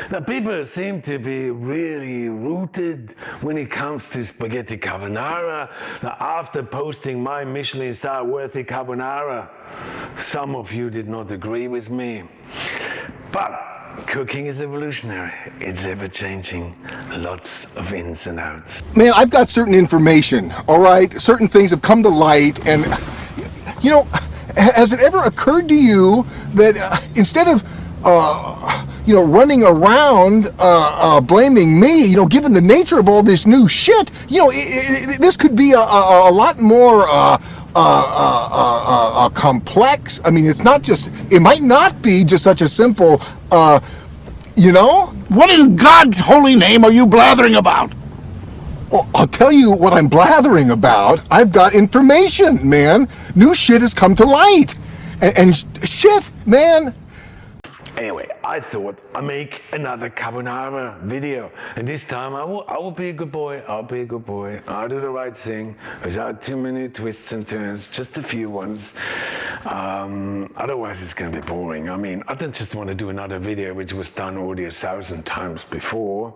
The people seem to be really rooted when it comes to spaghetti carbonara. Now, after posting my Michelin star worthy carbonara, some of you did not agree with me. But cooking is evolutionary. It's ever-changing. Lots of ins and outs. Man, I've got certain information, all right? Certain things have come to light, and, you know, has it ever occurred to you that instead of, running around blaming me, given the nature of all this new shit, this could be a lot more complex. I mean, it might not be just such a simple, What in God's holy name are you blathering about? Well, I'll tell you what I'm blathering about. I've got information, man. New shit has come to light. And shit, man. Anyway, I thought I'd make another carbonara video. And this time I will be a good boy. I'll be a good boy. I'll do the right thing without too many twists and turns, just a few ones. Otherwise it's going to be boring. I mean, I don't just want to do another video which was done already 1,000 times before.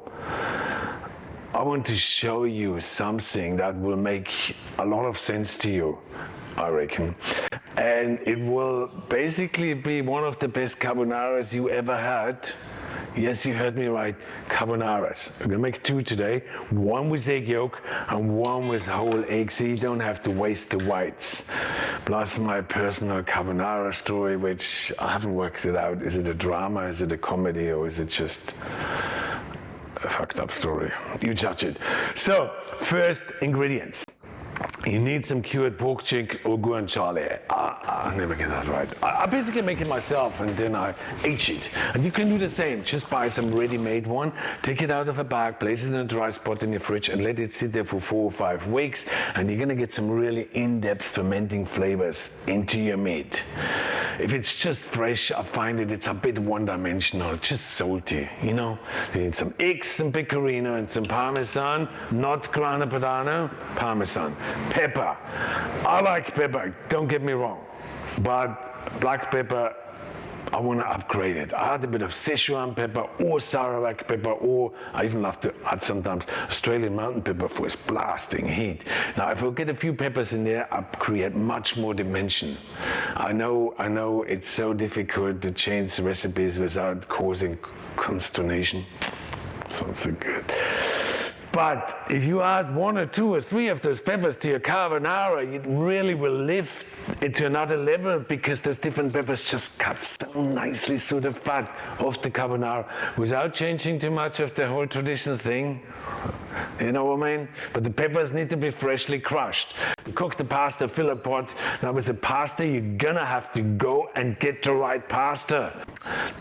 I want to show you something that will make a lot of sense to you, I reckon. And it will basically be one of the best carbonaras you ever had. Yes, you heard me right, carbonaras. I'm gonna make two today, one with egg yolk and one with whole egg, so you don't have to waste the whites. Plus my personal carbonara story, which I haven't worked it out. Is it a drama, is it a comedy, or is it just a fucked up story? You judge it. So, first ingredients. You need some cured pork cheek or guanciale. I never get that right. I basically make it myself and then I age it. And you can do the same. Just buy some ready-made one, take it out of a bag, place it in a dry spot in your fridge and let it sit there for 4 or 5 weeks. And you're gonna get some really in-depth fermenting flavors into your meat. If it's just fresh, I find it's a bit one-dimensional, just salty, You need some eggs, some pecorino and some parmesan, not grana padano, parmesan. Pepper. I like pepper, don't get me wrong, but black pepper, I want to upgrade it. I add a bit of Szechuan pepper or Sarawak pepper, or I even love to add sometimes Australian mountain pepper for its blasting heat. Now, if I get a few peppers in there, I create much more dimension. I know it's so difficult to change recipes without causing consternation. Sounds so good. But if you add 1 or 2 or 3 of those peppers to your carbonara, it really will lift it to another level because those different peppers just cut so nicely through the fat of the carbonara without changing too much of the whole traditional thing. You know what I mean? But the peppers need to be freshly crushed. You cook the pasta, fill a pot. Now with the pasta, you're gonna have to go and get the right pasta.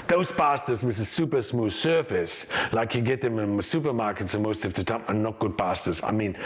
Those pastas with a super smooth surface, like you get them in supermarkets most of the time, are not good pastas. I mean,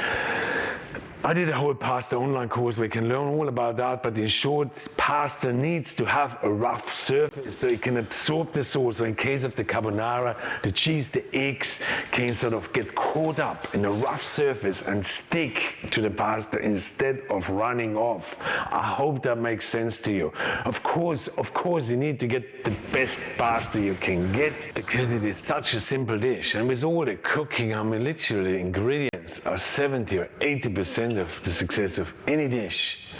I did a whole pasta online course where you can learn all about that, but in short, pasta needs to have a rough surface so it can absorb the sauce. So in case of the carbonara, the cheese, the eggs can sort of get caught up in a rough surface and stick to the pasta instead of running off. I hope that makes sense to you. Of course, you need to get the best pasta you can get because it is such a simple dish. And with all the cooking, I mean, literally ingredients are 70 or 80% of the success of any dish.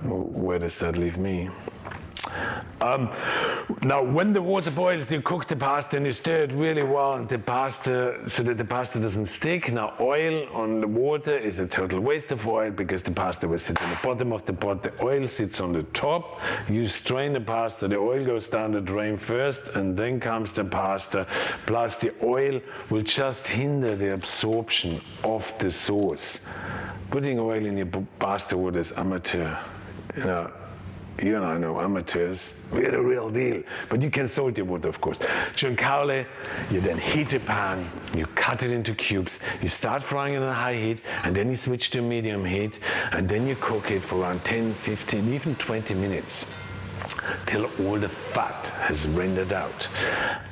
Where does that leave me? Now, when the water boils, you cook the pasta and you stir it really well, and so that the pasta doesn't stick. Now, oil on the water is a total waste of oil because the pasta will sit on the bottom of the pot. The oil sits on the top. You strain the pasta. The oil goes down the drain first, and then comes the pasta. Plus, the oil will just hinder the absorption of the sauce. Putting oil in your pasta water is amateur. You and I know amateurs, we're the real deal. But you can salt your water, of course. Guanciale, you then heat a pan, you cut it into cubes, you start frying it on high heat, and then you switch to medium heat, and then you cook it for around 10, 15, even 20 minutes. till all the fat has rendered out,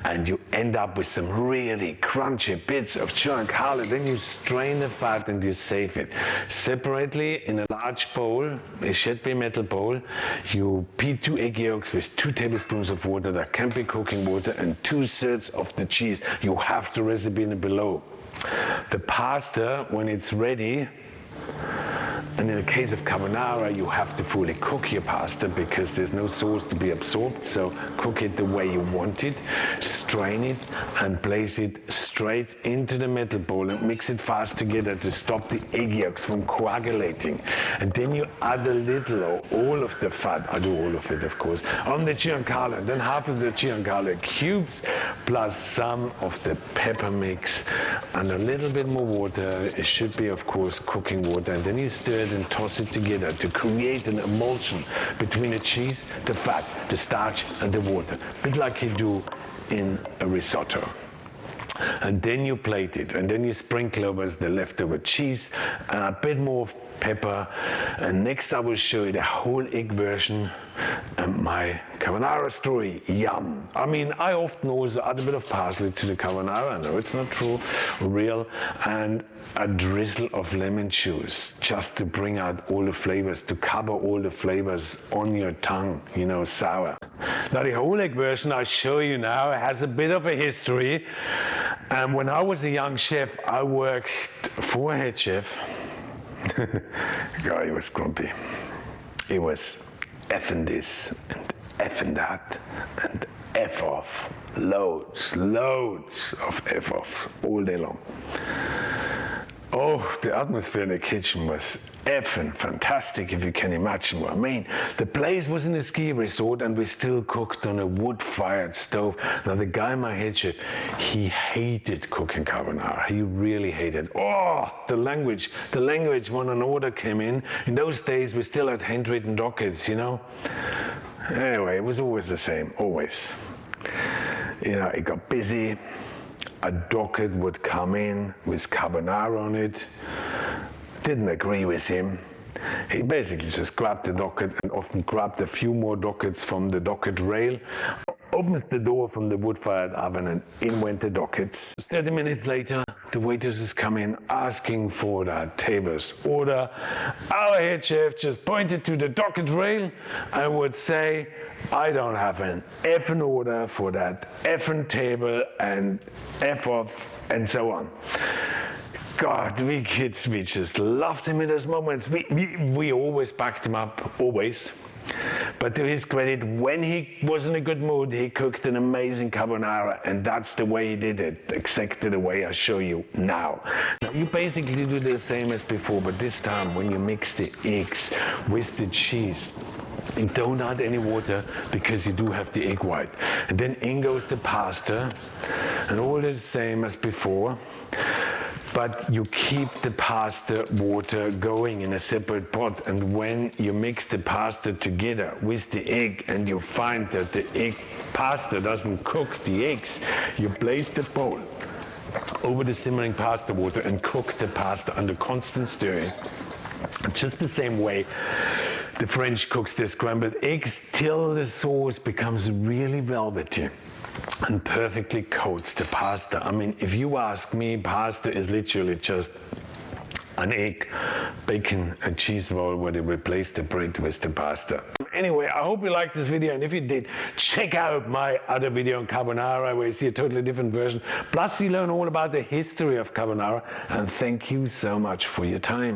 and you end up with some really crunchy bits of guanciale. Then you strain the fat and you save it separately in a large bowl. It should be a metal bowl. You beat 2 egg yolks with 2 tablespoons of water. That can be cooking water, and 2/3 of the cheese. You have the recipe in below. The pasta, when it's ready, and in the case of carbonara, you have to fully cook your pasta because there's no sauce to be absorbed. So cook it the way you want it, strain it, and place it straight into the metal bowl and mix it fast together to stop the egg yolks from coagulating. And then you add a little or all of the fat, I do all of it of course, on the guanciale. Then half of the guanciale cubes plus some of the pepper mix and a little bit more water. It should be of course cooking water, and then you stir it and toss it together to create an emulsion between the cheese, the fat, the starch and the water, a bit like you do in a risotto. And then you plate it, and then you sprinkle over the leftover cheese and a bit more pepper. And next I will show you the whole egg version and my carbonara story. Yum! I mean, I often also add a bit of parsley to the carbonara. No, it's not true, real, and a drizzle of lemon juice just to bring out all the flavors, to cover all the flavors on your tongue, you know, sour. Now the whole egg version I show you now has a bit of a history. And when I was a young chef, I worked for a head chef. God, he was grumpy. He was effing this and effing that and F off. Loads of F off all day long. Oh, the atmosphere in the kitchen was effing fantastic, if you can imagine what I mean. The place was in a ski resort and we still cooked on a wood-fired stove. Now the guy, my head chef, he hated cooking carbonara. He really hated. Oh, the language when an order came in. In those days we still had handwritten dockets, you know. Anyway, it was always the same, always. You know, it got busy. A docket would come in with carbonara on it. Didn't agree with him. He basically just grabbed the docket and often grabbed a few more dockets from the docket rail, opens the door from the wood-fired oven, and in went the dockets. 30 minutes later, the waitresses come in asking for that table's order. Our head chef just pointed to the docket rail and would say, I don't have an effing order for that effing table and F off and so on. God, we kids, we just loved him in those moments. We always backed him up, always. But to his credit, when he was in a good mood, he cooked an amazing carbonara, and that's the way he did it, exactly the way I show you now. Now, you basically do the same as before, but this time when you mix the eggs with the cheese, and don't add any water because you do have the egg white. And then in goes the pasta, and all is the same as before. But you keep the pasta water going in a separate pot, and when you mix the pasta together with the egg and you find that the egg pasta doesn't cook the eggs, you place the bowl over the simmering pasta water and cook the pasta under constant stirring. Just the same way the French cooks their scrambled eggs till the sauce becomes really velvety and perfectly coats the pasta. I mean, if you ask me, pasta is literally just an egg, bacon and cheese roll where they replace the bread with the pasta. Anyway, I hope you liked this video, and if you did, check out my other video on carbonara where you see a totally different version. Plus you learn all about the history of carbonara, and thank you so much for your time.